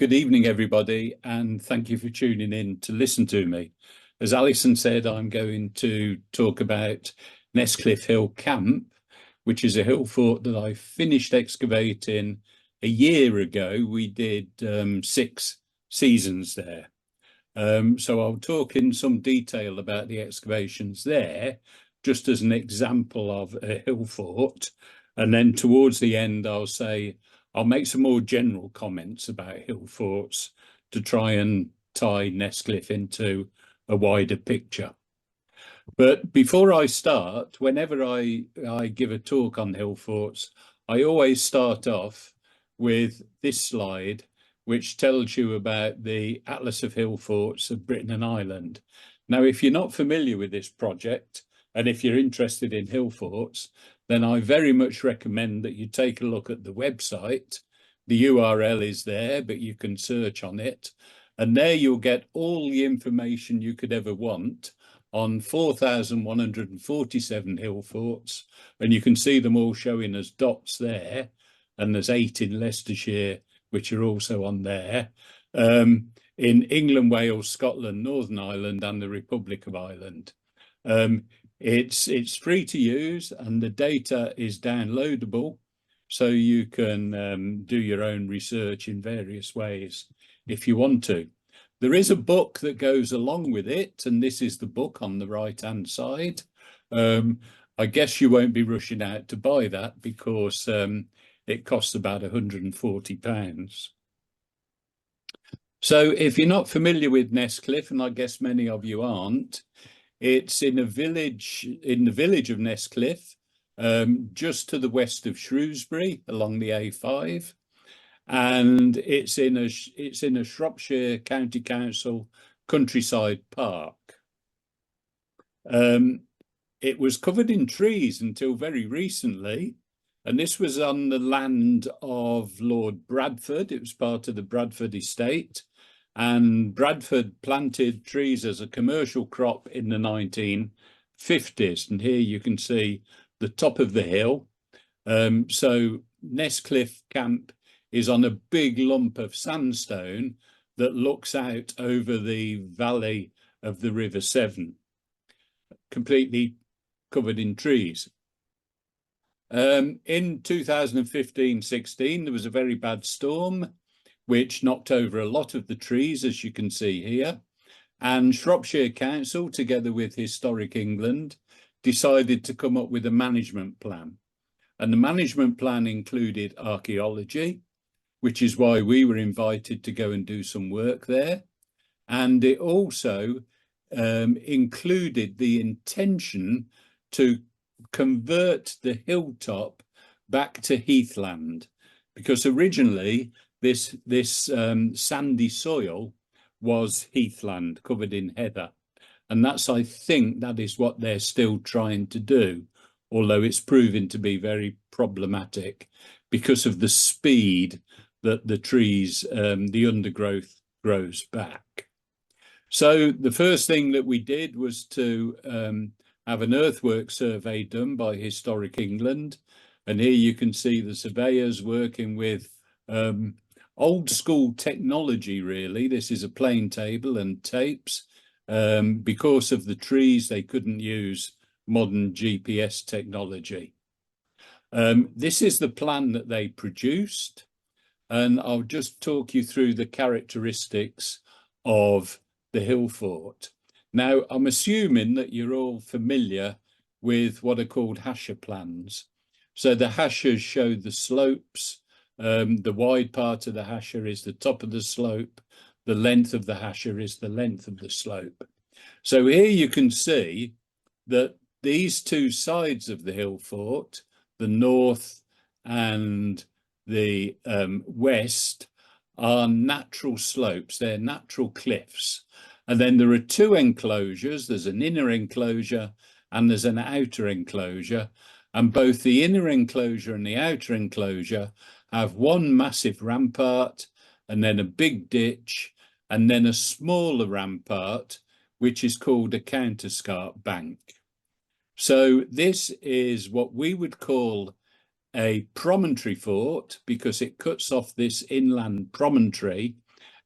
Good evening, everybody, and thank you for tuning in to listen to me. As Alison said, I'm going to talk about Nesscliffe Hill Camp, which is a hill fort that I finished excavating a year ago. We did 6 seasons there. So I'll talk in some detail about the excavations there, just as an example of a hill fort. And then towards the end, I'll make some more general comments about hill forts to try and tie Nesscliffe into a wider picture. But before I start, whenever I give a talk on hill forts, I always start off with this slide, which tells you about the Atlas of Hill Forts of Britain and Ireland. Now, if you're not familiar with this project, and if you're interested in hill forts, then I very much recommend that you take a look at the website. The URL is there, but you can search on it. And there you'll get all the information you could ever want on 4,147 hill forts. And you can see them all showing as dots there. And there's 8 in Leicestershire, which are also on there. In England, Wales, Scotland, Northern Ireland, and the Republic of Ireland. It's free to use, and the data is downloadable, so you can do your own research in various ways if you want to. There is a book that goes along with it, and this is the book on the right-hand side. I guess you won't be rushing out to buy that because it costs about £140. So if you're not familiar with Nesscliffe, and I guess many of you aren't, it's in the village of Nesscliffe, just to the west of Shrewsbury along the A5, and it's in a Shropshire County Council countryside park. It was covered in trees until very recently, and this was on the land of Lord Bradford. It was part of the Bradford estate. And Bradford planted trees as a commercial crop in the 1950s. And here you can see the top of the hill. So Nesscliffe Camp is on a big lump of sandstone that looks out over the valley of the River Severn, completely covered in trees. In 2015-16, there was a very bad storm, which knocked over a lot of the trees, as you can see here. And Shropshire Council, together with Historic England, decided to come up with a management plan. And the management plan included archaeology, which is why we were invited to go and do some work there. And it also included the intention to convert the hilltop back to heathland, because originally this sandy soil was heathland covered in heather, and I think that is what they're still trying to do, although it's proven to be very problematic because of the speed that the trees, the undergrowth grows back. So the first thing that we did was to have an earthwork survey done by Historic England. And here you can see the surveyors working with old school technology, really. This is a plane table and tapes. Because of the trees, they couldn't use modern GPS technology. This is the plan that they produced. And I'll just talk you through the characteristics of the hill fort. Now, I'm assuming that you're all familiar with what are called hasher plans. So the hashers show the slopes. The wide part of the hasher is the top of the slope. The length of the hasher is the length of the slope. So here you can see that these two sides of the hill fort, the north and the west, are natural slopes. They're natural cliffs. And then there are 2 enclosures. There's an inner enclosure and there's an outer enclosure. And both the inner enclosure and the outer enclosure have one massive rampart and then a big ditch and then a smaller rampart, which is called a counterscarp bank. So this is what we would call a promontory fort, because it cuts off this inland promontory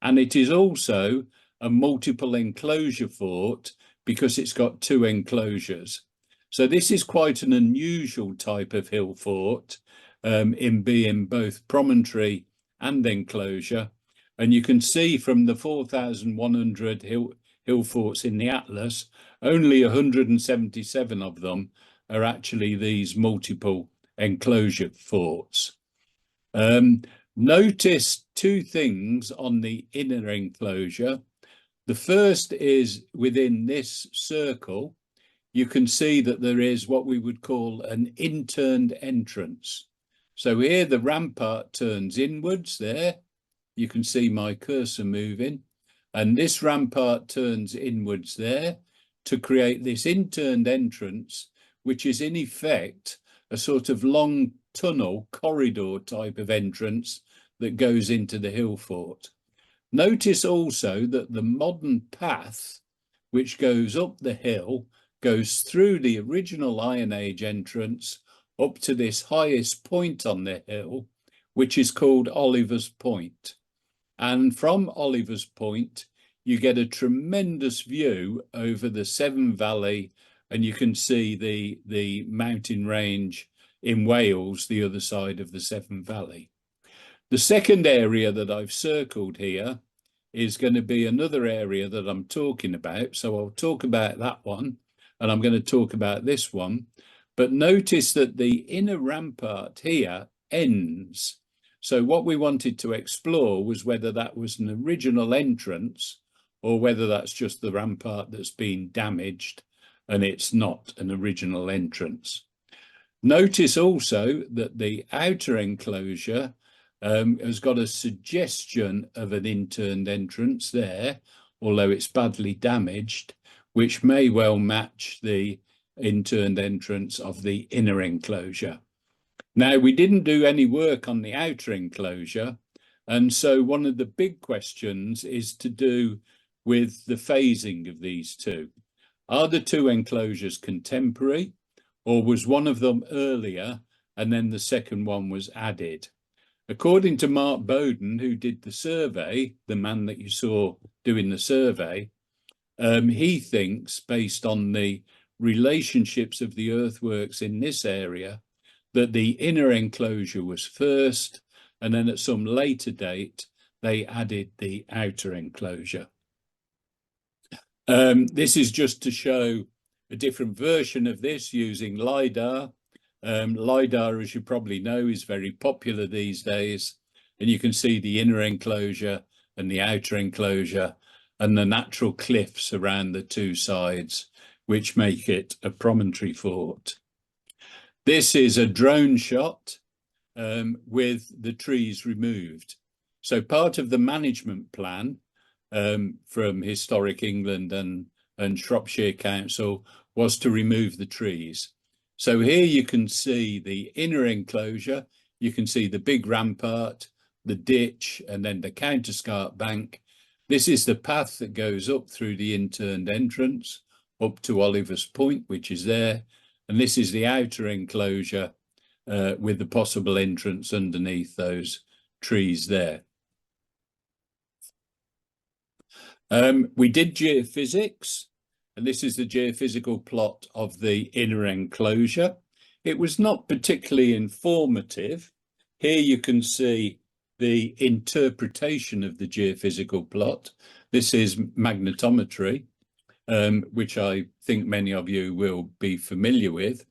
And it is also a multiple enclosure fort because it's got two enclosures. So this is quite an unusual type of hill fort in being both promontory and enclosure. And you can see from the 4,100 hill forts in the Atlas, only 177 of them are actually these multiple enclosure forts. Notice two things on the inner enclosure. The first is within this circle, you can see that there is what we would call an interned entrance. So here the rampart turns inwards there. You can see my cursor moving. And this rampart turns inwards there to create this interned entrance, which is in effect a sort of long tunnel corridor type of entrance that goes into the hill fort. Notice also that the modern path, which goes up the hill, goes through the original Iron Age entrance up to this highest point on the hill, which is called Oliver's Point. And from Oliver's Point, you get a tremendous view over the Severn Valley, and you can see the mountain range in Wales, the other side of the Severn Valley. The second area that I've circled here is going to be another area that I'm talking about. So I'll talk about that one, and I'm going to talk about this one. But notice that the inner rampart here ends. So what we wanted to explore was whether that was an original entrance or whether that's just the rampart that's been damaged and it's not an original entrance. Notice also that the outer enclosure has got a suggestion of an interned entrance there, although it's badly damaged, which may well match the interned entrance of the inner enclosure. Now, we didn't do any work on the outer enclosure, and so one of the big questions is to do with the phasing of these two. Are the two enclosures contemporary, or was one of them earlier and then the second one was added? According to Mark Bowden, who did the survey, the man that you saw doing the survey, he thinks, based on the relationships of the earthworks in this area, that the inner enclosure was first, and then at some later date, they added the outer enclosure. This is just to show a different version of this using LiDAR. LiDAR, as you probably know, is very popular these days, and you can see the inner enclosure and the outer enclosure and the natural cliffs around the two sides, which make it a promontory fort. This is a drone shot with the trees removed. So part of the management plan from Historic England and Shropshire Council was to remove the trees. So here you can see the inner enclosure, you can see the big rampart, the ditch, and then the counterscarp bank. This is the path that goes up through the interned entrance up to Oliver's Point, which is there. And this is the outer enclosure with the possible entrance underneath those trees there. We did geophysics, and this is the geophysical plot of the inner enclosure. It was not particularly informative. Here you can see the interpretation of the geophysical plot. This is magnetometry, which I think many of you will be familiar with.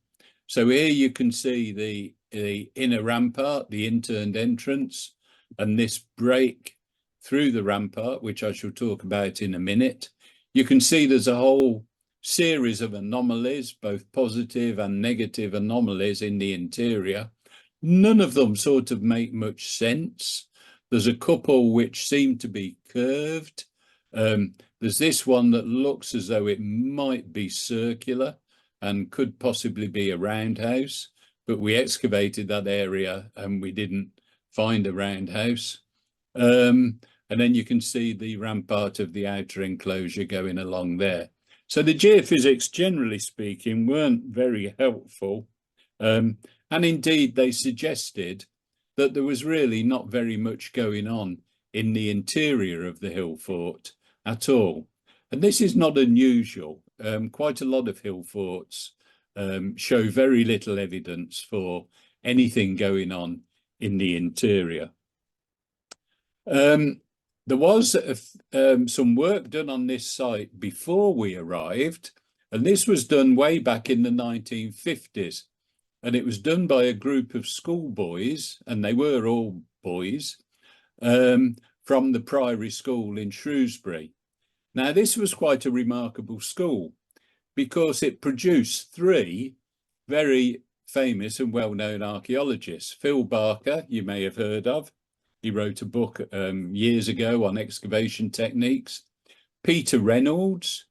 So here you can see the inner rampart, the interned entrance, and this break through the rampart, which I shall talk about in a minute. You can see there's a whole series of anomalies, both positive and negative anomalies in the interior. None of them sort of make much sense. There's a couple which seem to be curved. There's this one that looks as though it might be circular and could possibly be a roundhouse, but we excavated that area and we didn't find a roundhouse. And then you can see the rampart of the outer enclosure going along there. So the geophysics, generally speaking, weren't very helpful. And indeed, they suggested that there was really not very much going on in the interior of the hill fort at all. And this is not unusual. Quite a lot of hill forts show very little evidence for anything going on in the interior. There was some work done on this site before we arrived, and this was done way back in the 1950s. And it was done by a group of schoolboys, and they were all boys, from the Priory School in Shrewsbury. Now, this was quite a remarkable school because it produced three very famous and well-known archaeologists. Phil Barker, you may have heard of. He wrote a book years ago on excavation techniques. Peter Reynolds,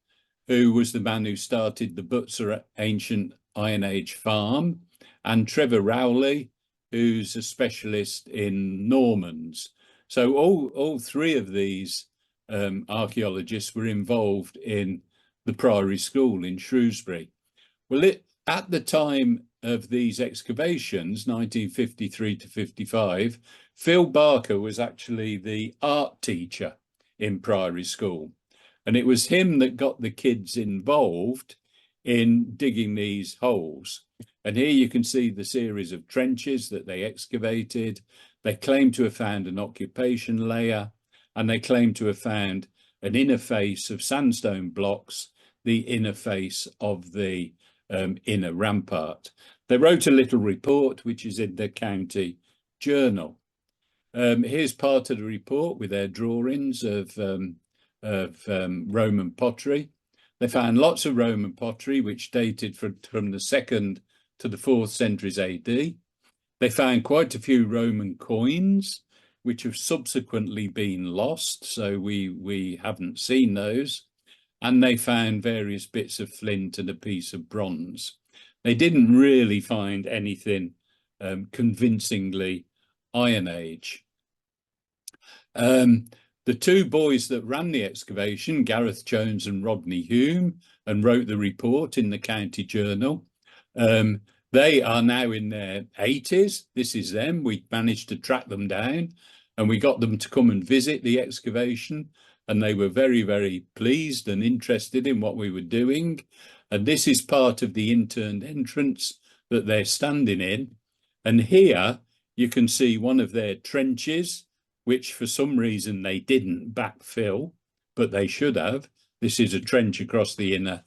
who was the man who started the Butser Ancient Iron Age Farm, and Trevor Rowley, who's a specialist in Normans. So all three of these archaeologists were involved in the Priory School in Shrewsbury. Well, at the time of these excavations, 1953 to 55, Phil Barker was actually the art teacher in Priory School. And it was him that got the kids involved in digging these holes. And here you can see the series of trenches that they excavated. They claim to have found an occupation layer, and they claim to have found an inner face of sandstone blocks, the inner face of the inner rampart. They wrote a little report, which is in the county journal. Here's part of the report with their drawings of Roman pottery. They found lots of Roman pottery, which dated from the 2nd to the 4th centuries AD. They found quite a few Roman coins, which have subsequently been lost, so we haven't seen those. And they found various bits of flint and a piece of bronze. They didn't really find anything convincingly Iron Age. The two boys that ran the excavation, Gareth Jones and Rodney Hume, and wrote the report in the county journal, they are now in their 80s. This is them. We managed to track them down, and we got them to come and visit the excavation, and they were very, very pleased and interested in what we were doing. And this is part of the interned entrance that they're standing in. And here you can see one of their trenches, which for some reason they didn't backfill, but they should have. This is a trench across the inner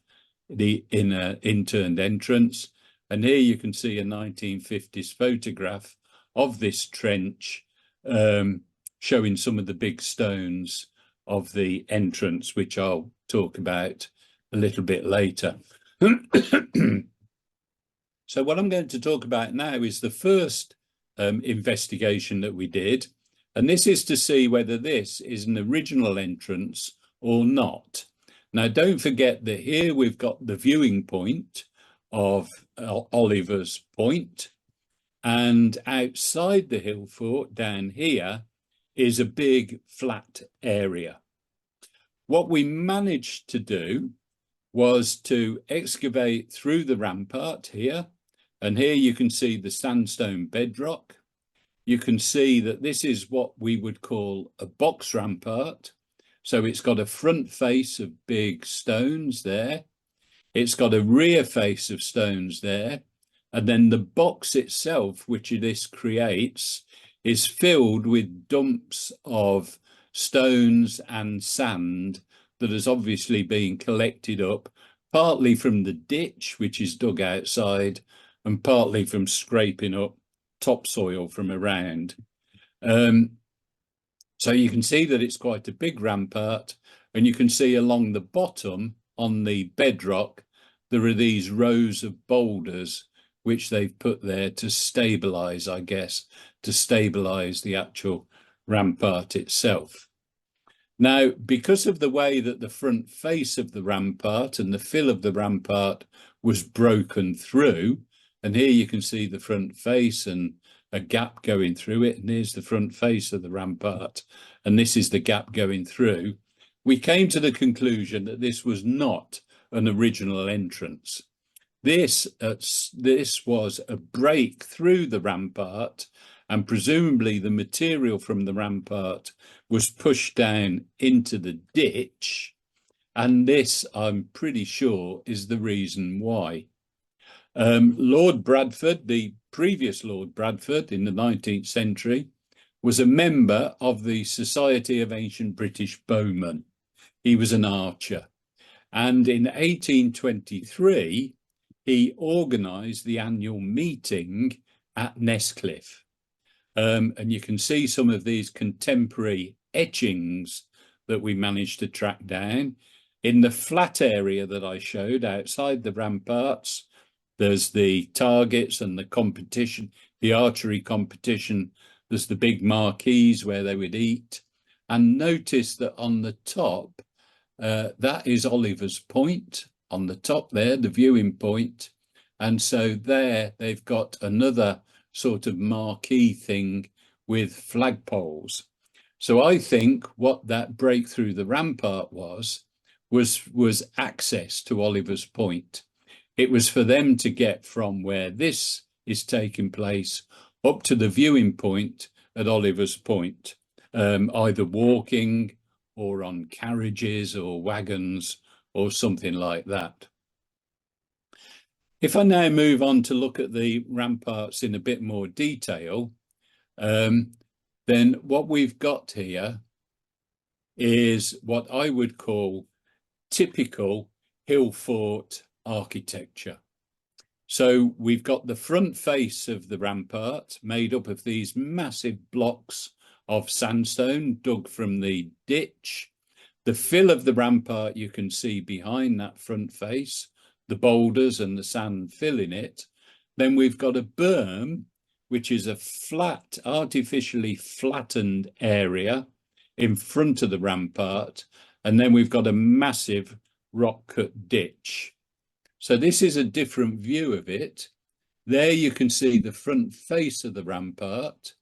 interned entrance. And here you can see a 1950s photograph of this trench, showing some of the big stones of the entrance, which I'll talk about a little bit later. So what I'm going to talk about now is the first investigation that we did, and this is to see whether this is an original entrance or not. Now, don't forget that here we've got the viewing point of Oliver's Point, and outside the hill fort down here is a big flat area. What we managed to do was to excavate through the rampart here, and here you can see the sandstone bedrock. You can see that this is what we would call a box rampart. So it's got a front face of big stones there. It's got a rear face of stones there. And then the box itself, which this creates, is filled with dumps of stones and sand that has obviously been collected up, partly from the ditch, which is dug outside, and partly from scraping up topsoil from around. So you can see that it's quite a big rampart, and you can see along the bottom on the bedrock, there are these rows of boulders which they've put there to stabilize, I guess, to stabilize the actual rampart itself. Now, because of the way that the front face of the rampart and the fill of the rampart was broken through, and here you can see the front face and a gap going through it, and here's the front face of the rampart, and this is the gap going through, we came to the conclusion that this was not an original entrance. This was a break through the rampart, and presumably the material from the rampart was pushed down into the ditch. And this, I'm pretty sure, is the reason why. Lord Bradford, the previous Lord Bradford in the 19th century, was a member of the Society of Ancient British Bowmen. He was an archer. And in 1823, he organised the annual meeting at Nesscliffe. And you can see some of these contemporary etchings that we managed to track down. In the flat area that I showed outside the ramparts, there's the targets and the competition, the archery competition. There's the big marquees where they would eat. And notice that on the top, that is Oliver's Point. On the top there, the viewing point. And so there they've got another sort of marquee thing with flagpoles. So I think what that break through the rampart was access to Oliver's Point. It was for them to get from where this is taking place up to the viewing point at Oliver's Point, either walking or on carriages or wagons or something like that. If I now move on to look at the ramparts in a bit more detail, then what we've got here is what I would call typical Hillfort architecture. So we've got the front face of the rampart made up of these massive blocks of sandstone dug from the ditch. The fill of the rampart you can see behind that front face, the boulders and the sand filling it. Then we've got a berm, which is a flat, artificially flattened area in front of the rampart. And then we've got a massive rock-cut ditch. So this is a different view of it. There you can see the front face of the rampart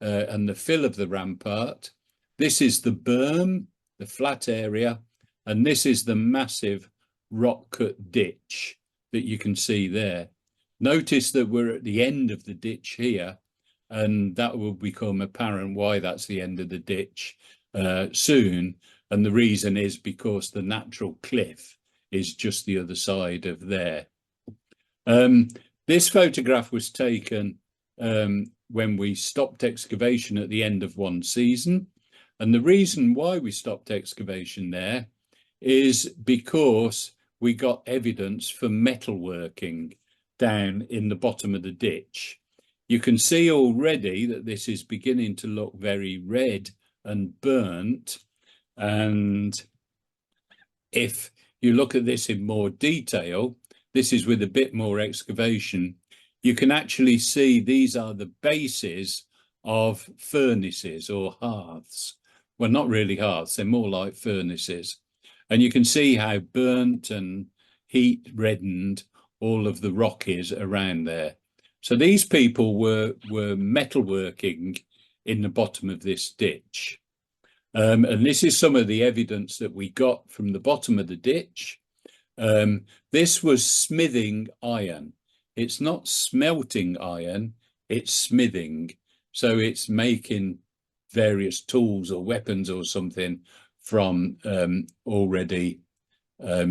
and the fill of the rampart. This is the berm, the flat area, and this is the massive rock-cut ditch that you can see there. Notice that we're at the end of the ditch here, and that will become apparent why that's the end of the ditch soon. And the reason is because the natural cliff is just the other side of there. This photograph was taken when we stopped excavation at the end of one season. And the reason why we stopped excavation there is because we got evidence for metalworking down in the bottom of the ditch. You can see already that this is beginning to look very red and burnt. And if you look at this in more detail, this is with a bit more excavation, you can actually see these are the bases of furnaces or hearths. Well, not really hearths, they're more like furnaces. And you can see how burnt and heat reddened all of the rock is around there. So these people were metalworking in the bottom of this ditch. And this is some of the evidence that we got from the bottom of the ditch. This was smithing iron. It's not smelting iron, it's smithing. So it's making various tools or weapons or something from already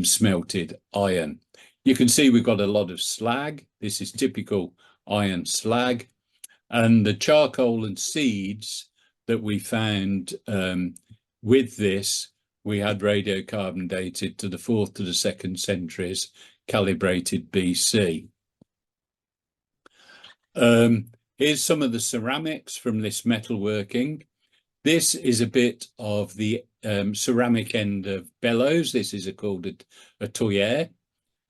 smelted iron. You can see we've got a lot of slag. This is typical iron slag. And the charcoal and seeds that we found with this, we had radiocarbon dated to the 4th to the 2nd centuries, calibrated BC. Here's some of the ceramics from this metalworking. This is a bit of the ceramic end of bellows. This is called a tuyere.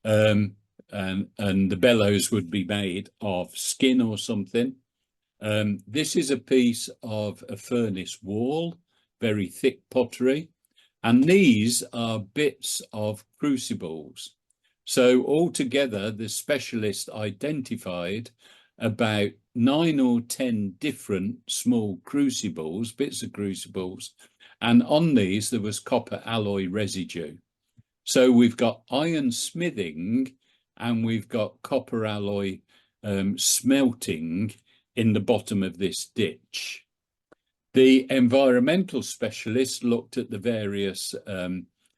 And the bellows would be made of skin or something. This is a piece of a furnace wall, very thick pottery. And these are bits of crucibles. So altogether, the specialist identified about 9 or 10 different small crucibles, bits of crucibles, and on these there was copper alloy residue. So we've got iron smithing and we've got copper alloy smelting in the bottom of this ditch. The environmental specialists looked at the various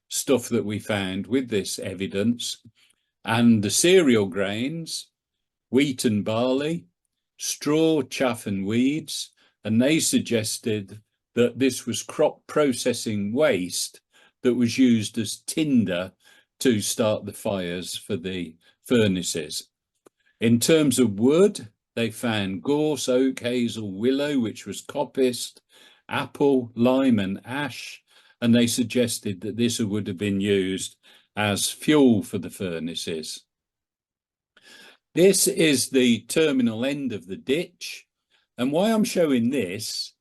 stuff that we found with this evidence, and the cereal grains, wheat and barley, straw, chaff and weeds, and they suggested that this was crop processing waste that was used as tinder to start the fires for the furnaces. In terms of wood, they found gorse, oak, hazel, willow, which was coppiced, apple, lime and ash, and they suggested that this would have been used as fuel for the furnaces. This is the terminal end of the ditch, and why I'm showing this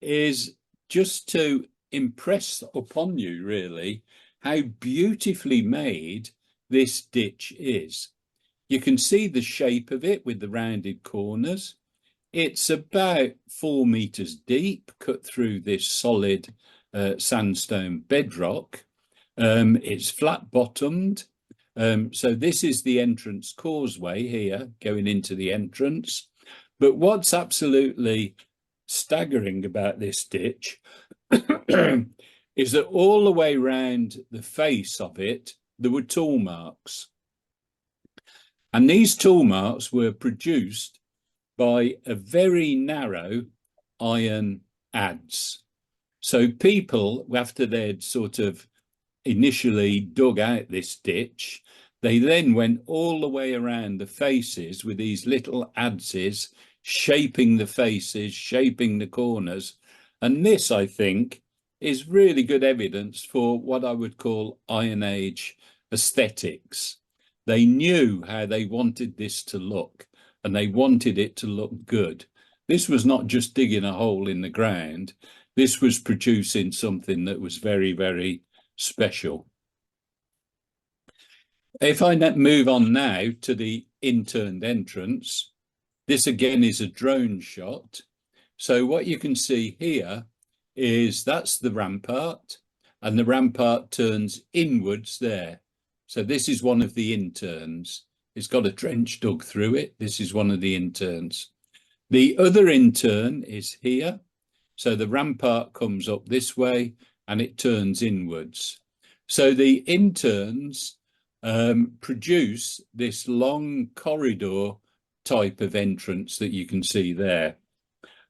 is just to impress upon you really how beautifully made this ditch is. You can see the shape of it with the rounded corners. It's about 4 meters deep, cut through this solid sandstone bedrock. It's flat bottomed. So this is the entrance causeway here going into the entrance. But what's absolutely staggering about this ditch is that all the way around the face of it, there were tool marks. And these tool marks were produced by a very narrow iron adze. So people, after they'd sort of initially dug out this ditch, they then went all the way around the faces with these little adzes, shaping the faces, shaping the corners. And this, I think, is really good evidence for what I would call Iron Age aesthetics. They knew how they wanted this to look, and they wanted it to look good. This was not just digging a hole in the ground. This was producing something that was very, very special. If I move on now to the interned entrance, this again is a drone shot. So what you can see here is that's the rampart, and the rampart turns inwards there. So this is one of the interns. It's got a trench dug through it. This is one of the interns. The other intern is here. So the rampart comes up this way and it turns inwards. So the interns produce this long corridor type of entrance that you can see there.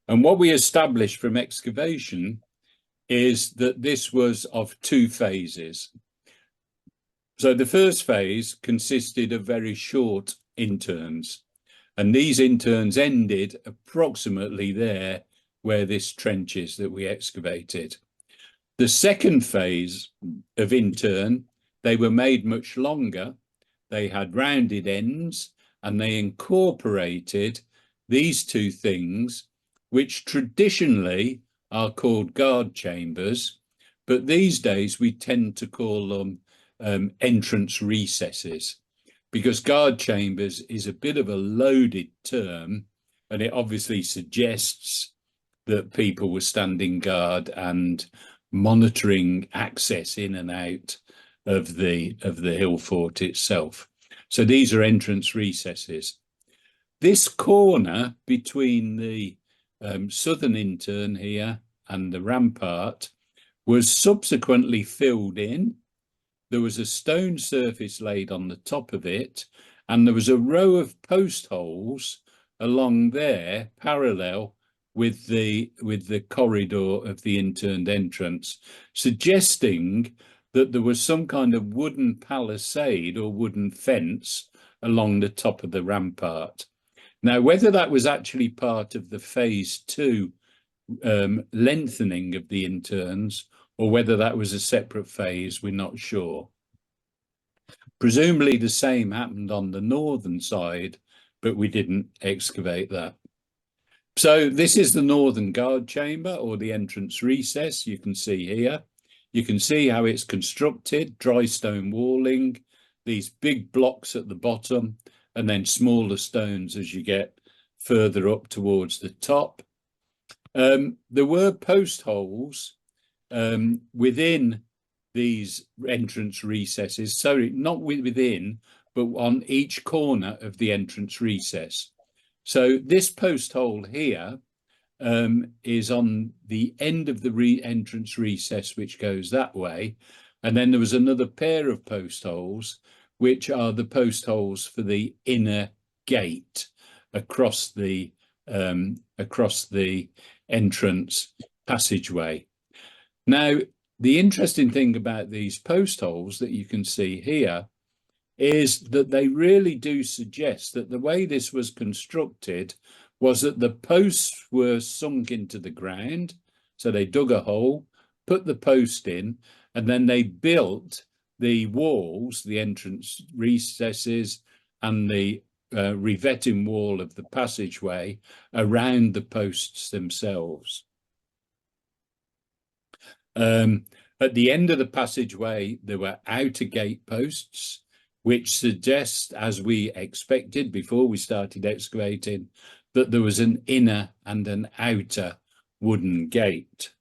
And what we established from excavation is that this was of 2 phases. So the first phase consisted of very short interns, and these interns ended approximately there where this trench is that we excavated. The second phase of intern, they were made much longer. They had rounded ends, and they incorporated these 2 things, which traditionally are called guard chambers, but these days we tend to call them entrance recesses, because guard chambers is a bit of a loaded term, and it obviously suggests that people were standing guard and monitoring access in and out of the hill fort itself. So these are entrance recesses. This corner between the southern intern here and the rampart was subsequently filled in. There was a stone surface laid on the top of it, and there was a row of post holes along there parallel with the corridor of the interned entrance, suggesting that there was some kind of wooden palisade or wooden fence along the top of the rampart. Now, whether that was actually part of the phase 2 lengthening of the interns, or whether that was a separate phase, we're not sure. Presumably the same happened on the northern side, but we didn't excavate that. So this is the northern guard chamber, or the entrance recess. You can see here. You can see how it's constructed, dry stone walling, these big blocks at the bottom, and then smaller stones as you get further up towards the top. There were post holes within these entrance recesses, sorry, not within, but on each corner of the entrance recess. So this post hole here is on the end of the entrance recess, which goes that way. And then there was another pair of post holes, which are the post holes for the inner gate across the entrance passageway. Now, the interesting thing about these post holes that you can see here is that they really do suggest that the way this was constructed was that the posts were sunk into the ground. So they dug a hole, put the post in, and then they built the walls, the entrance recesses, and the revetting wall of the passageway around the posts themselves. At the end of the passageway, there were outer gate posts, which suggests, as we expected before we started excavating, that there was an inner and an outer wooden gate.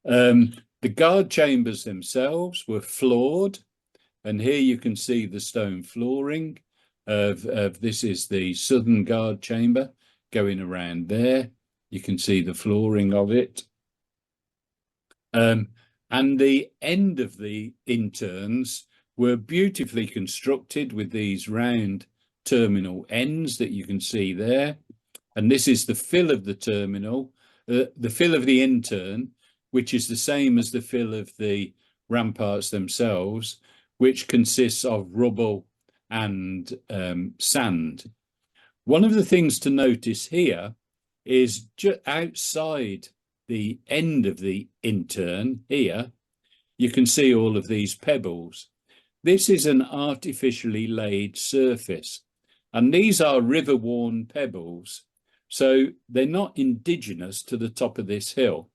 The guard chambers themselves were floored, and here you can see the stone flooring of this is the southern guard chamber going around there. You can see the flooring of it. And the end of the interns were beautifully constructed with these round terminal ends that you can see there. And this is the fill of the terminal, the fill of the intern, which is the same as the fill of the ramparts themselves, which consists of rubble and sand. One of the things to notice here is just outside the end of the intern here, you can see all of these pebbles. This is an artificially laid surface, and these are river-worn pebbles, so they're not indigenous to the top of this hill.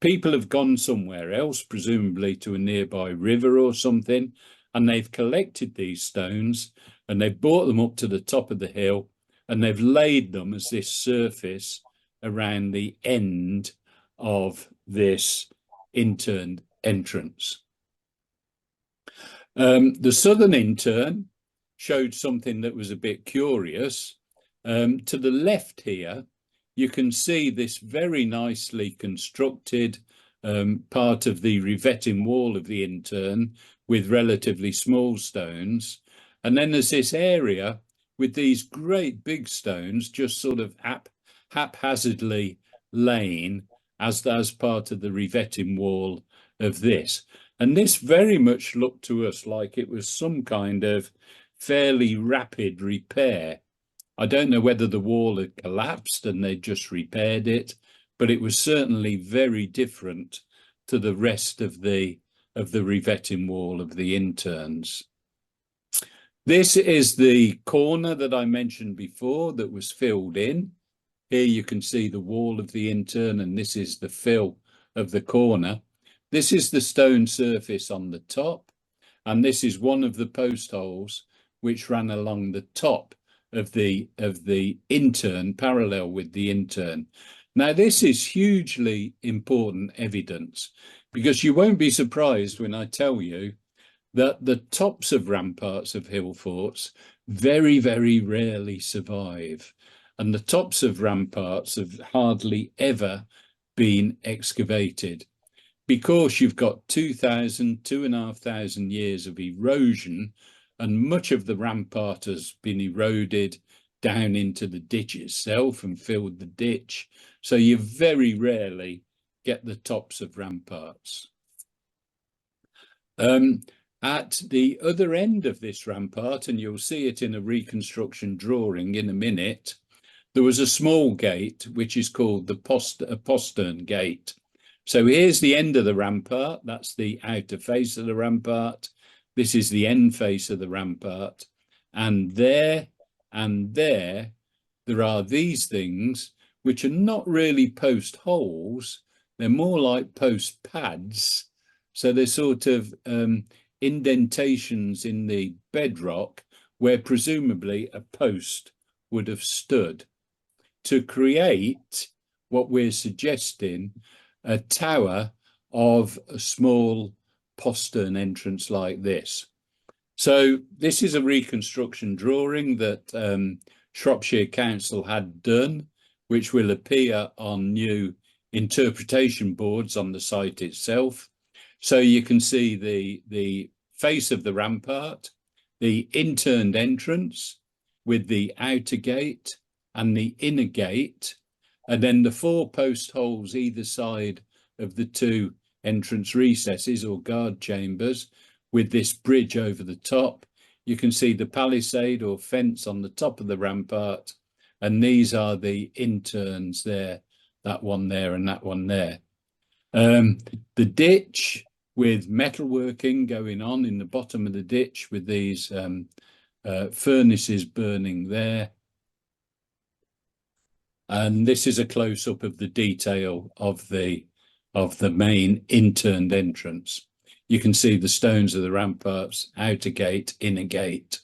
People have gone somewhere else, presumably to a nearby river or something, and they've collected these stones and they've brought them up to the top of the hill and they've laid them as this surface around the end of this intern entrance. The southern intern showed something that was a bit curious. To the left here, you can see this very nicely constructed part of the revetting wall of the intern with relatively small stones. And then there's this area with these great big stones just sort of haphazardly laying as part of the revetting wall of this. And this very much looked to us like it was some kind of fairly rapid repair. I don't know whether the wall had collapsed and they just repaired it, but it was certainly very different to the rest of the revetting wall of the interns. This is the corner that I mentioned before that was filled in. Here you can see the wall of the intern, and this is the fill of the corner. This is the stone surface on the top, and this is one of the post holes which ran along the top of the intern, parallel with the intern. Now, this is hugely important evidence, because you won't be surprised when I tell you that the tops of ramparts of hill forts very, very rarely survive. And the tops of ramparts have hardly ever been excavated, because you've got 2,500 years of erosion, and much of the rampart has been eroded down into the ditch itself and filled the ditch. So you very rarely get the tops of ramparts. At the other end of this rampart, and you'll see it in a reconstruction drawing in a minute, there was a small gate which is called the postern gate. So here's the end of the rampart. That's the outer face of the rampart. This is the end face of the rampart. And there there are these things which are not really post holes. They're more like post pads. So they're sort of indentations in the bedrock where presumably a post would have stood to create what we're suggesting, a tower of a small postern entrance like this. So this is a reconstruction drawing that Shropshire Council had done which will appear on new interpretation boards on the site itself. So you can see the face of the rampart, the interned entrance with the outer gate and the inner gate, and then the 4 post holes either side of the 2 entrance recesses or guard chambers with this bridge over the top. You can see the palisade or fence on the top of the rampart, and these are the interns there, that one there and that one there. The ditch with metalworking going on in the bottom of the ditch with these furnaces burning there. And this is a close-up of the detail of the main interned entrance. You can see the stones of the ramparts, outer gate, inner gate,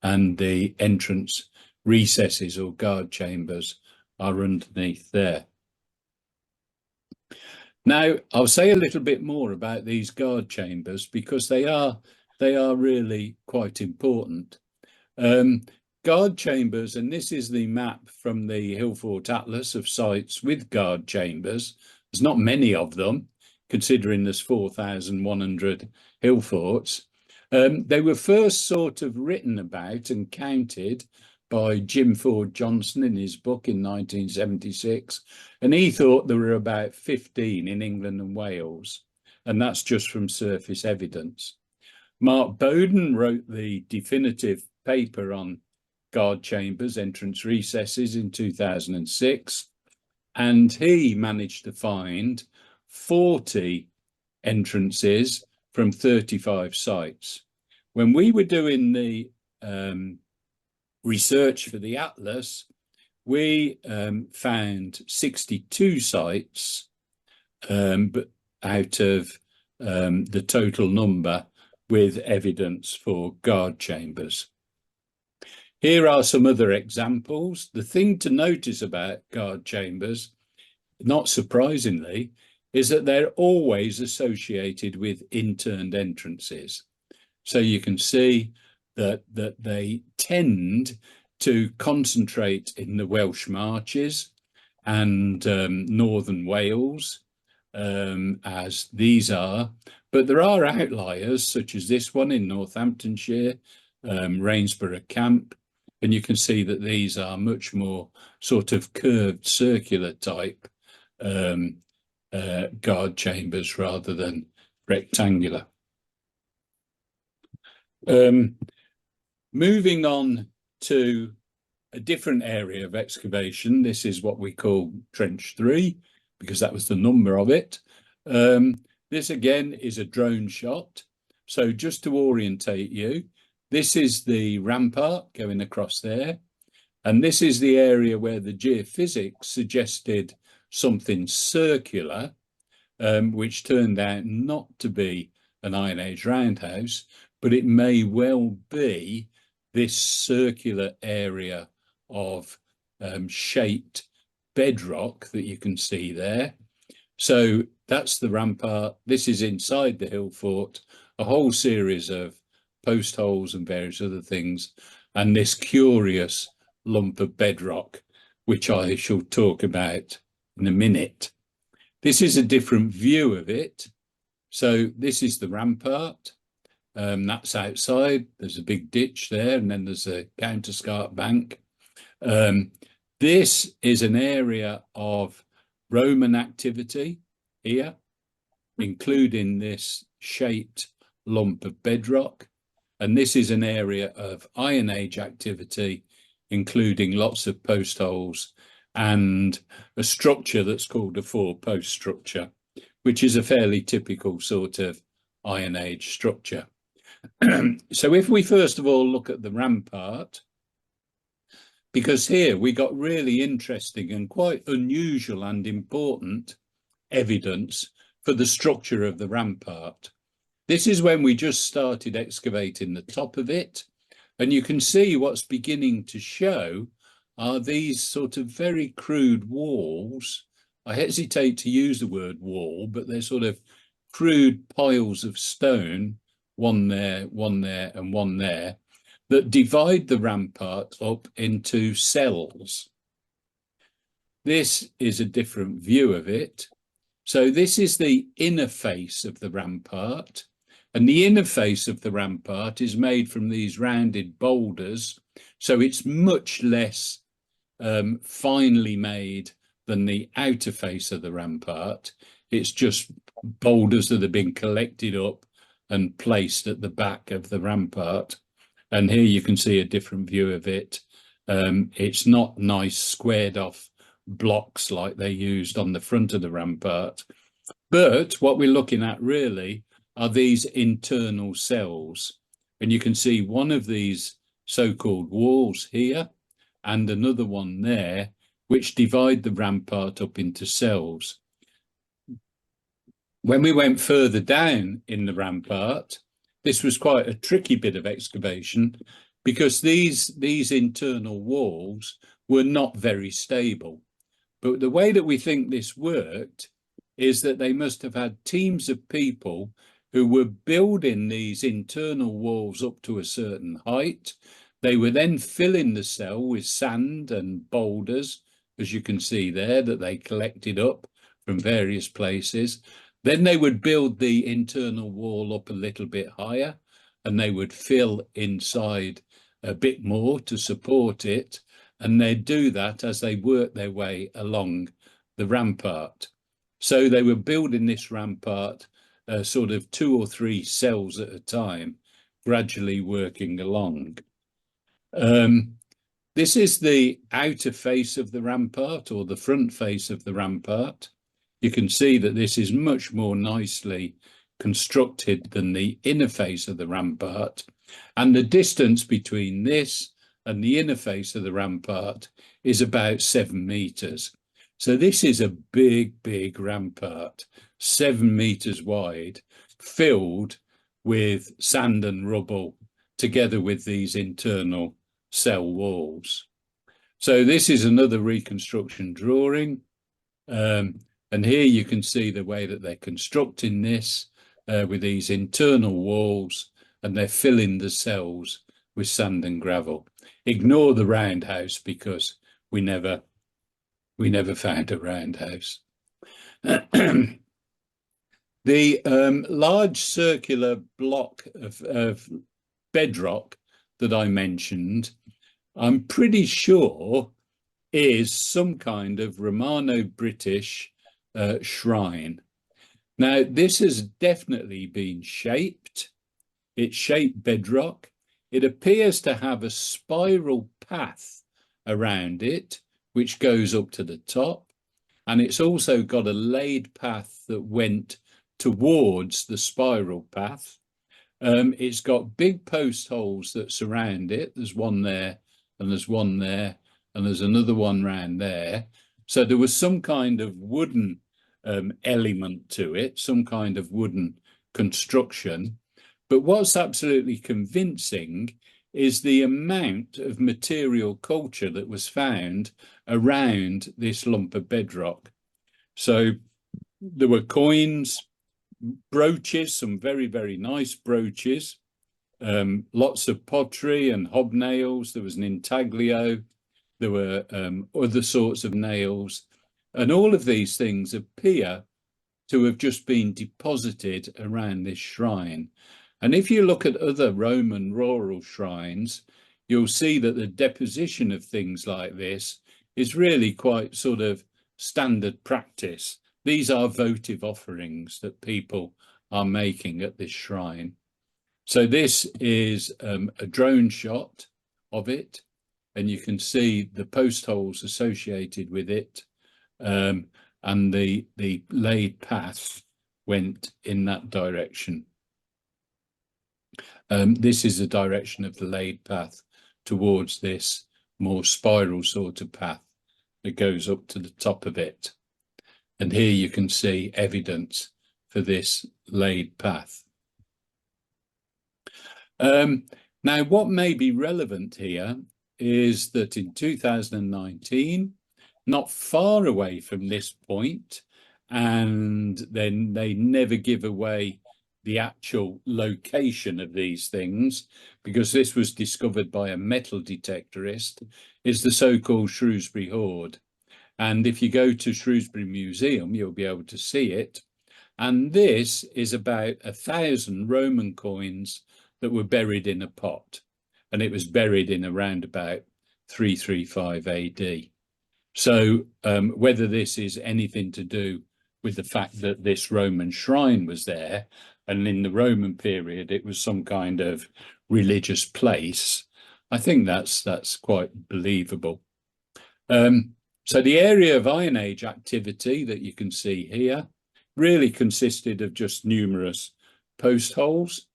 and the entrance recesses or guard chambers are underneath there. Now, I'll say a little bit more about these guard chambers because they are really quite important. Guard chambers, and this is the map from the Hillfort Atlas of sites with guard chambers. There's not many of them, considering there's 4,100 Hillforts. They were first sort of written about and counted by Jim Ford Johnson in his book in 1976, and he thought there were about 15 in England and Wales, and that's just from surface evidence. Mark Bowden wrote the definitive paper on guard chambers, entrance recesses in 2006, and he managed to find 40 entrances from 35 sites. When we were doing the research for the Atlas, we found 62 sites, but out of the total number with evidence for guard chambers. Here are some other examples. The thing to notice about guard chambers, not surprisingly, is that they're always associated with interned entrances. So you can see that they tend to concentrate in the Welsh Marches and northern Wales, as these are, but there are outliers such as this one in Northamptonshire, Rainsborough Camp, and you can see that these are much more sort of curved circular type guard chambers rather than rectangular. Moving on to a different area of excavation, this is what we call Trench 3, because that was the number of it. This again is a drone shot. So just to orientate you, this is the rampart going across there, and this is the area where the geophysics suggested something circular, which turned out not to be an Iron Age roundhouse, but it may well be this circular area of shaped bedrock that you can see there. So that's the rampart. This is inside the hill fort, a whole series of post holes and various other things, and this curious lump of bedrock, which I shall talk about in a minute. This is a different view of it. So this is the rampart. That's outside. There's a big ditch there, and then there's a counterscarp bank. This is an area of Roman activity here, including this shaped lump of bedrock. And this is an area of Iron Age activity, including lots of post holes and a structure that's called a 4-post structure, which is a fairly typical sort of Iron Age structure. So if we first of all look at the rampart, because here we got really interesting and quite unusual and important evidence for the structure of the rampart. This is when we just started excavating the top of it, and you can see what's beginning to show are these sort of very crude walls. I hesitate to use the word wall, but they're sort of crude piles of stone, one there, and one there, that divide the rampart up into cells. This is a different view of it. So this is the inner face of the rampart, and the inner face of the rampart is made from these rounded boulders, so it's much less finely made than the outer face of the rampart. It's just boulders that have been collected up and placed at the back of the rampart. And here you can see a different view of it. It's not nice squared off blocks like they used on the front of the rampart. But what we're looking at really are these internal cells. And you can see one of these so-called walls here and another one there, which divide the rampart up into cells. When we went further down in the rampart, this was quite a tricky bit of excavation because these internal walls were not very stable. But the way that we think this worked is that they must have had teams of people who were building these internal walls up to a certain height. They were then filling the cell with sand and boulders, as you can see there, that they collected up from various places. Then they would build the internal wall up a little bit higher, and they would fill inside a bit more to support it. And they'd do that as they worked their way along the rampart. So they were building this rampart sort of 2 or 3 cells at a time, gradually working along. This is the outer face of the rampart, or the front face of the rampart. You can see that this is much more nicely constructed than the inner face of the rampart. And the distance between this and the inner face of the rampart is about 7 meters. So this is a big, big rampart, 7 meters wide, filled with sand and rubble, together with these internal cell walls. So this is another reconstruction drawing. And here you can see the way that they're constructing this with these internal walls, and they're filling the cells with sand and gravel. Ignore the roundhouse because we never found a roundhouse. The large circular block of bedrock that I mentioned, I'm pretty sure is some kind of Romano-British shrine. Now, this has definitely been shaped. It's shaped bedrock. It appears to have a spiral path around it, which goes up to the top. And it's also got a laid path that went towards the spiral path. It's got big post holes that surround it. There's one there, and there's one there, and there's another one round there. So there was some kind of wooden element to it, some kind of wooden construction. But what's absolutely convincing is the amount of material culture that was found around this lump of bedrock. So there were coins, brooches, some very, very nice brooches, lots of pottery and hobnails. There was an intaglio. There were other sorts of nails. And all of these things appear to have just been deposited around this shrine. And if you look at other Roman rural shrines, you'll see that the deposition of things like this is really quite sort of standard practice. These are votive offerings that people are making at this shrine. So this is a drone shot of it, and you can see the post holes associated with it, and the laid path went in that direction. This is the direction of the laid path towards this more spiral sort of path that goes up to the top of it. And here you can see evidence for this laid path. Now, what may be relevant here is that in 2019, not far away from this point, and then they never give away the actual location of these things, because this was discovered by a metal detectorist, is the so-called Shrewsbury Hoard. And if you go to Shrewsbury Museum, you'll be able to see it. And this is about 1,000 Roman coins that were buried in a pot. And it was buried in around about 335 AD. So whether this is anything to do with the fact that this Roman shrine was there, and in the Roman period it was some kind of religious place, I think that's quite believable. So the area of Iron Age activity that you can see here really consisted of just numerous post holes.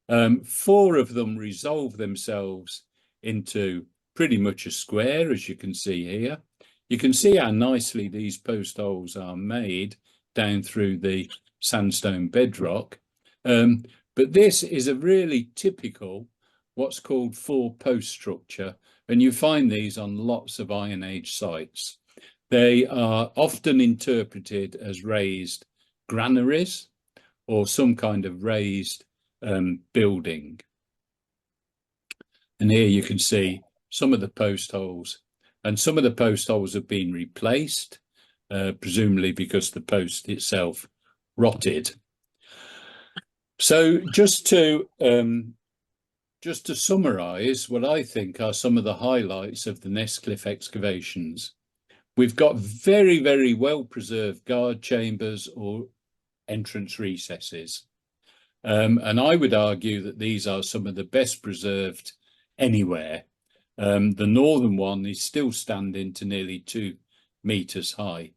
4 of them resolve themselves into pretty much a square, as you can see here. You can see how nicely these post holes are made down through the sandstone bedrock. But this is a really typical, what's called 4-post structure, and you find these on lots of Iron Age sites. They are often interpreted as raised granaries or some kind of raised building. And here you can see some of the post holes, and some of the post holes have been replaced, presumably because the post itself rotted. So just to summarise what I think are some of the highlights of the Nesscliffe excavations, we've got very, very well preserved guard chambers or entrance recesses. And I would argue that these are some of the best preserved anywhere. The northern one is still standing to nearly 2 meters high.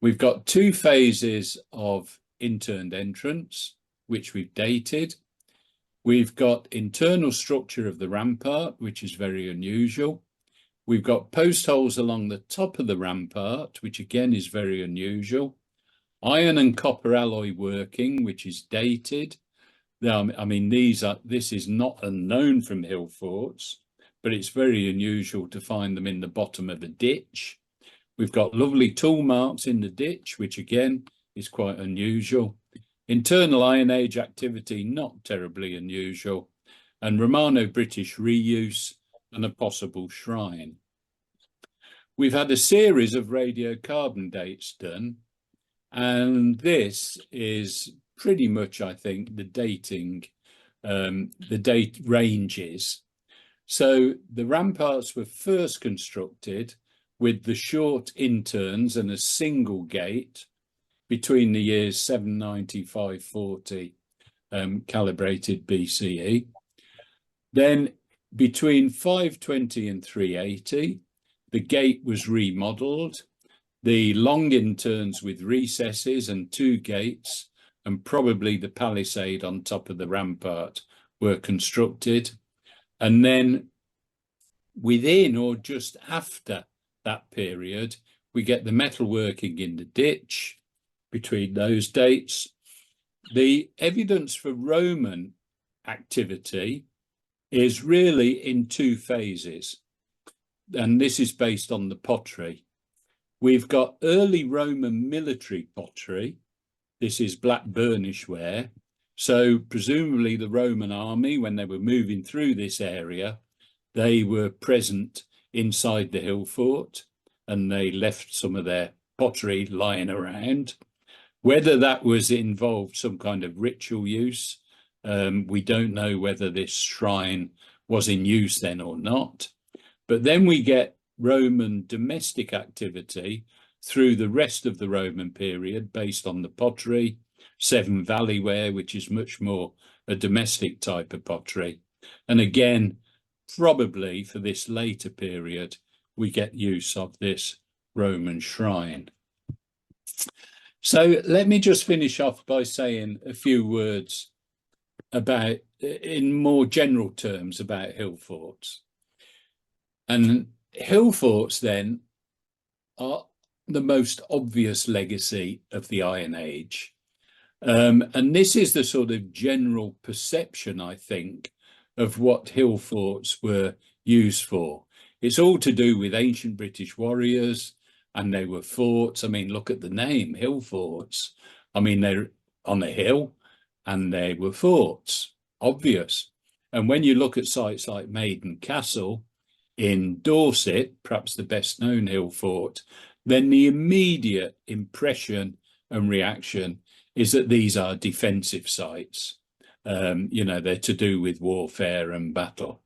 We've got 2 phases of interned entrance, which we've dated. We've got internal structure of the rampart, which is very unusual. We've got post holes along the top of the rampart, which again is very unusual. Iron and copper alloy working, which is dated. I mean, this is not unknown from Hillforts, but it's very unusual to find them in the bottom of a ditch. We've got lovely tool marks in the ditch, which again is quite unusual. Internal Iron Age activity, not terribly unusual, and Romano-British reuse and a possible shrine. We've had a series of radiocarbon dates done, and this is pretty much, I think, the dating, the date ranges. So the ramparts were first constructed with the short interns and a single gate between the years 790, 540, calibrated BCE. Then between 520 and 380, the gate was remodelled. The long interns with recesses and 2 gates, and probably the palisade on top of the rampart, were constructed. And then within or just after that period, we get the metalworking in the ditch between those dates. The evidence for Roman activity is really in 2 phases, and this is based on the pottery. We've got early Roman military pottery. This is black burnish ware. So presumably the Roman army, when they were moving through this area, they were present inside the hill fort and they left some of their pottery lying around. Whether that was involved some kind of ritual use, we don't know whether this shrine was in use then or not. But then we get Roman domestic activity through the rest of the Roman period based on the pottery, Severn Valley ware, which is much more a domestic type of pottery. And again, probably for this later period, we get use of this Roman shrine. So let me just finish off by saying a few words about, in more general terms, about hill forts. And hill forts then are the most obvious legacy of the Iron Age. And this is the sort of general perception, I think, of what hill forts were used for. It's all to do with ancient British warriors, and they were forts. I mean, look at the name, Hillforts. I mean, they're on a hill and they were forts, obvious. And when you look at sites like Maiden Castle in Dorset, perhaps the best known hill fort, then the immediate impression and reaction is that these are defensive sites. You know, they're to do with warfare and battle.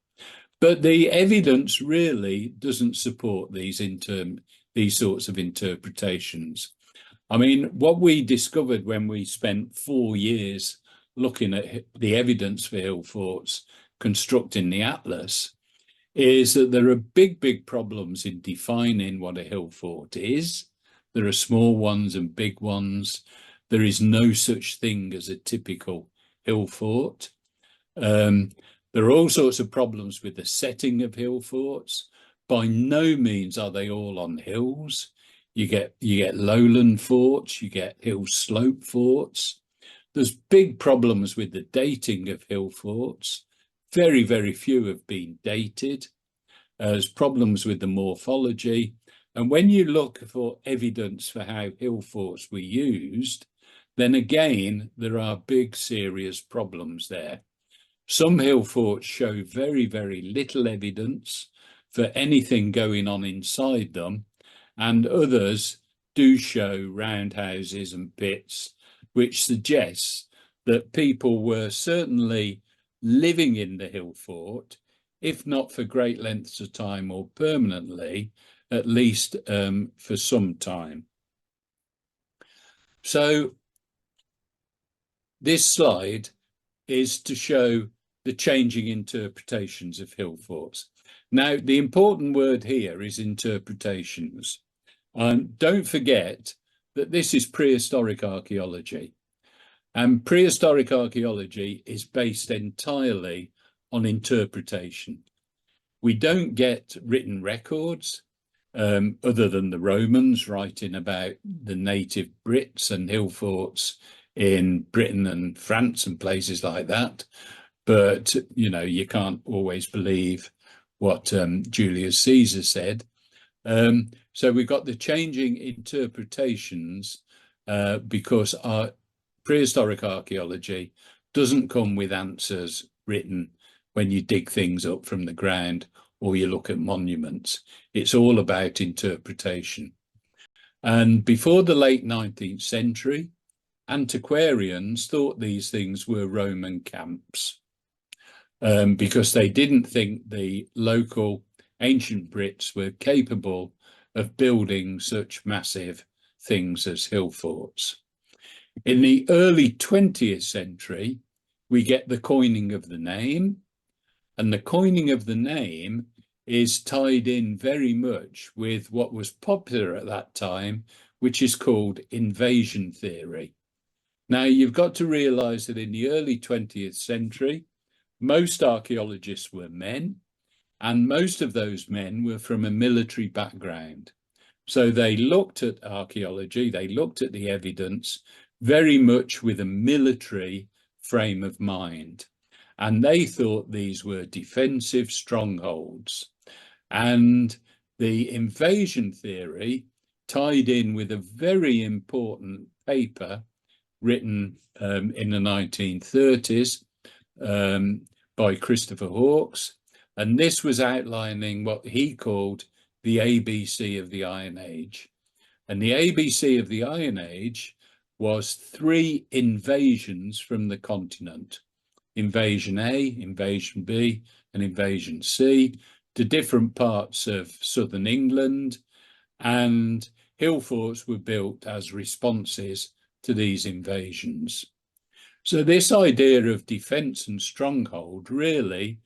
But the evidence really doesn't support these sorts of interpretations. I mean, what we discovered when we spent 4 years looking at the evidence for hill forts, constructing the atlas, is that there are big problems in defining what a hill fort is. There are small ones and big ones. There is no such thing as a typical hill fort. There are all sorts of problems with the setting of hill forts. By no means are they all on hills. You get lowland forts, you get hill slope forts. There's big problems with the dating of hill forts. Very few have been dated. There's problems with the morphology. And when you look for evidence for how hill forts were used, then again, there are big serious problems there. Some hill forts show very little evidence for anything going on inside them, and others do show roundhouses and pits, which suggests that people were certainly living in the hill fort, if not for great lengths of time or permanently, at least for some time. So this slide is to show the changing interpretations of hill forts. Now, the important word here is interpretations. Don't forget that this is prehistoric archaeology, and prehistoric archaeology is based entirely on interpretation. We don't get written records other than the Romans writing about the native Brits and hill forts in Britain and France and places like that. But, you know, you can't always believe what Julius Caesar said. So we've got the changing interpretations because our prehistoric archaeology doesn't come with answers written when you dig things up from the ground or you look at monuments. It's all about interpretation. And before the late 19th century, antiquarians thought these things were Roman camps because they didn't think the local ancient Brits were capable of building such massive things as hill forts. In the early 20th century, we get the coining of the name, and the coining of the name is tied in very much with what was popular at that time, which is called invasion theory. Now, you've got to realize that in the early 20th century, most archaeologists were men, and most of those men were from a military background. So they looked at archaeology, they looked at the evidence very much with a military frame of mind. And they thought these were defensive strongholds. And the invasion theory tied in with a very important paper written in the 1930s by Christopher Hawkes. And this was outlining what he called the ABC of the Iron Age. And the ABC of the Iron Age was 3 invasions from the continent. Invasion A, Invasion B, and Invasion C to different parts of southern England. And hill forts were built as responses to these invasions. So this idea of defence and stronghold really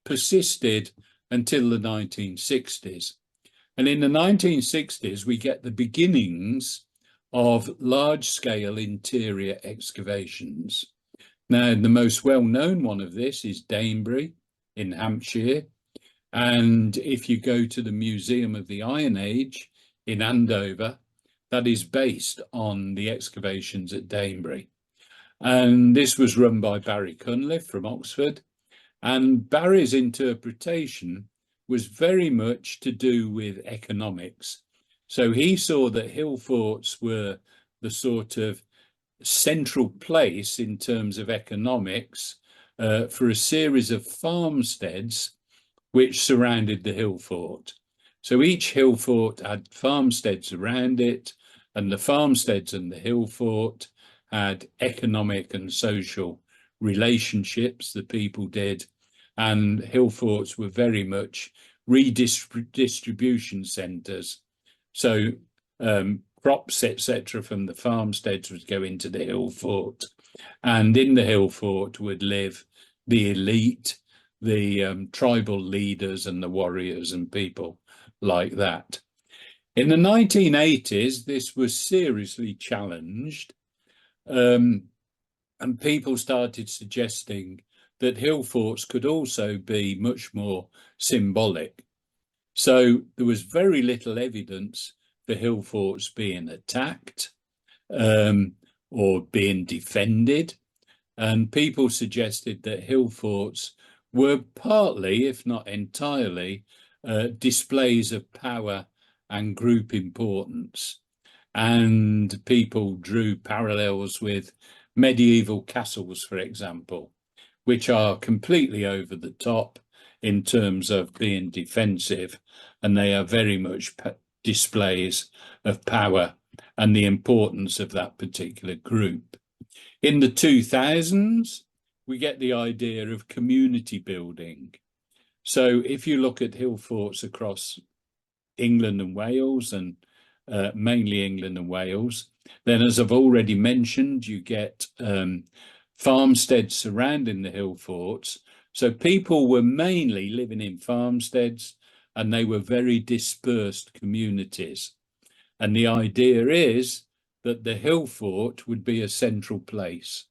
persisted until the 1960s. And in the 1960s, we get the beginnings of large-scale interior excavations. Now, the most well-known one of this is Danebury in Hampshire. And if you go to the Museum of the Iron Age in Andover, that is based on the excavations at Danebury. And this was run by Barry Cunliffe from Oxford. And Barry's interpretation was very much to do with economics. So he saw that hill forts were the sort of central place in terms of economics for a series of farmsteads which surrounded the hill fort. So each hill fort had farmsteads around it, and the farmsteads and the hill fort had economic and social relationships that people did, and hill forts were very much redistribution centres. So crops, etc., from the farmsteads would go into the hill fort, and in the hill fort would live the elite, the tribal leaders and the warriors and people like that. In the 1980s, this was seriously challenged, and people started suggesting that hill forts could also be much more symbolic. So there was very little evidence for hill forts being attacked or being defended, and people suggested that hill forts were partly, if not entirely, displays of power and group importance. And people drew parallels with medieval castles, for example, which are completely over the top in terms of being defensive, and they are very much displays of power and the importance of that particular group. In the 2000s, we get the idea of community building. So if you look at hill forts across England and Wales, and mainly England and Wales, then, as I've already mentioned, you get farmsteads surrounding the hill forts. So people were mainly living in farmsteads, and they were very dispersed communities. And the idea is that the hill fort would be a central place,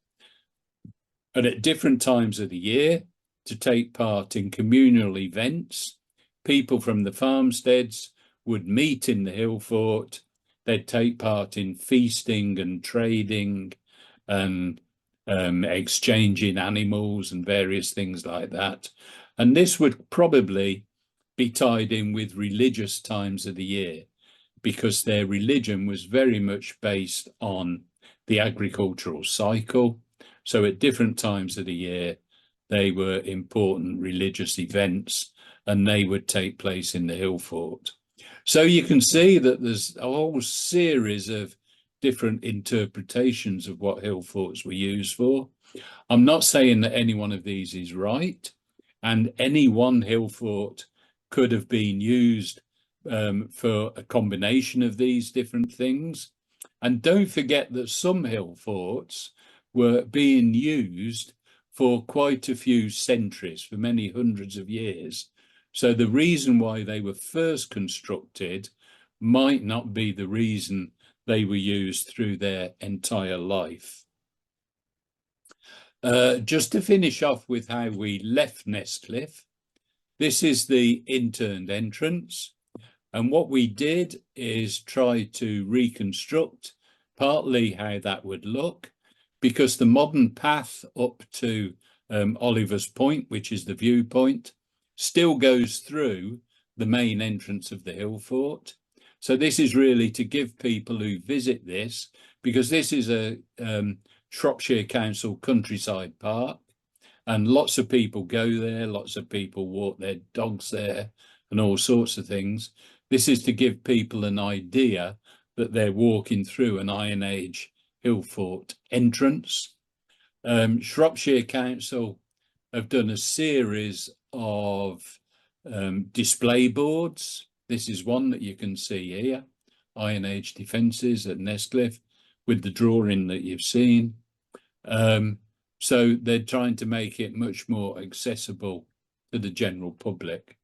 and at different times of the year, to take part in communal events. People from the farmsteads would meet in the hill fort. They'd take part in feasting and trading and exchanging animals and various things like that. And this would probably be tied in with religious times of the year, because their religion was very much based on the agricultural cycle. So at different times of the year, they were important religious events, and they would take place in the hill fort. So you can see that there's a whole series of different interpretations of what hill forts were used for. I'm not saying that any one of these is right, and any one hill fort could have been used for a combination of these different things. And don't forget that some hill forts were being used for quite a few centuries, for many hundreds of years. So the reason why they were first constructed might not be the reason they were used through their entire life. Just to finish off with how we left Nesscliffe, this is the interned entrance. And what we did is try to reconstruct partly how that would look, because the modern path up to Oliver's Point, which is the viewpoint, still goes through the main entrance of the hill fort. So this is really to give people who visit this, because this is a Shropshire Council countryside park, and lots of people go there, lots of people walk their dogs there and all sorts of things. This is to give people an idea that they're walking through an Iron Age hill fort entrance. Shropshire Council have done a series of display boards. This is one that you can see here, Iron Age defences at Nesscliffe, with the drawing that you've seen. So they're trying to make it much more accessible to the general public.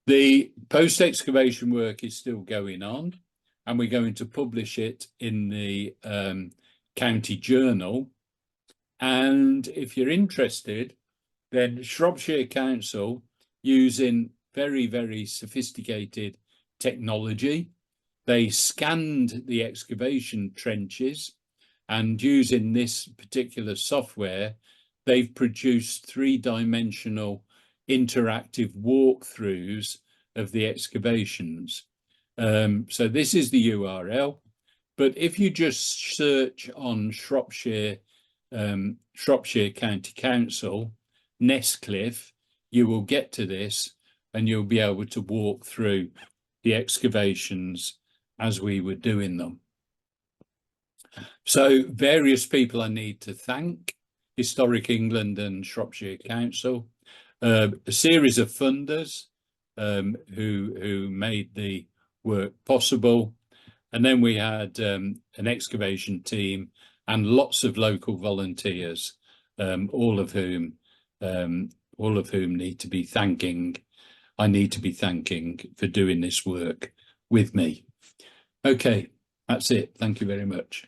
The post-excavation work is still going on, and we're going to publish it in the County Journal. And if you're interested, then Shropshire Council, using very, very sophisticated technology, they scanned the excavation trenches, and using this particular software, they've produced three-dimensional interactive walkthroughs of the excavations. So this is the URL, but if you just search on Shropshire County Council, Nesscliffe, you will get to this, and you'll be able to walk through the excavations as we were doing them. So various people I need to thank: Historic England and Shropshire Council, a series of funders who made the work possible, and then we had an excavation team and lots of local volunteers, all of whom need to be thanking. I need to be thanking for doing this work with me. Okay, that's it. Thank you very much.